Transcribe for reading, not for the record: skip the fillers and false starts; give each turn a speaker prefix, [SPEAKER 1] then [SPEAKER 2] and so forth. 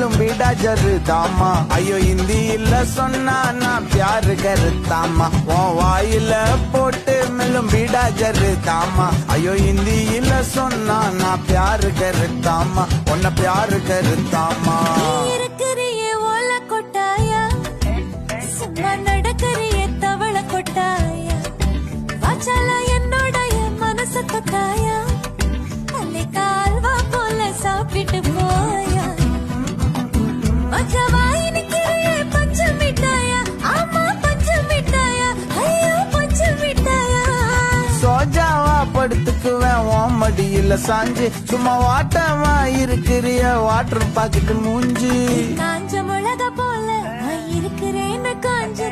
[SPEAKER 1] மில்லும் பீடா ஜருதாமா ஐயோ ஹிந்தியில சொன்னா நான் பியாரு கருத்தாமா உன் வாயில போட்டு மில்லும் பீடா ஜருதாமா ஐயோ ஹிந்தியில சொன்னா நான் பியாரு கருத்தாமா உன்ன பியாரு கருத்தாமா
[SPEAKER 2] இருக்கிறியே ஓல கொட்டாயா சும்மா நடக்கிறியே தவள கொட்டாயா வாச்சால என்னோடைய மனச கொட்டாயா அள்ளி கால்வா போல சாப்பிட்டு போயா மச்சவாய் நிக்கிறியே பஞ்சு மிட்டாயா ஆமா பஞ்சு மிட்டாயா ஐயோ பஞ்சு மிட்டாயா
[SPEAKER 1] சோஜாவா படுத்துக்குவேன் உன் மடியில சாஞ்சு சும்மா வாட்டமா இருக்கிறிய வாட்டர் பாக்கெட்டு மூஞ்சி
[SPEAKER 2] காஞ்ச மிளகா போல நான் இருக்கிறேன்னு காஞ்சு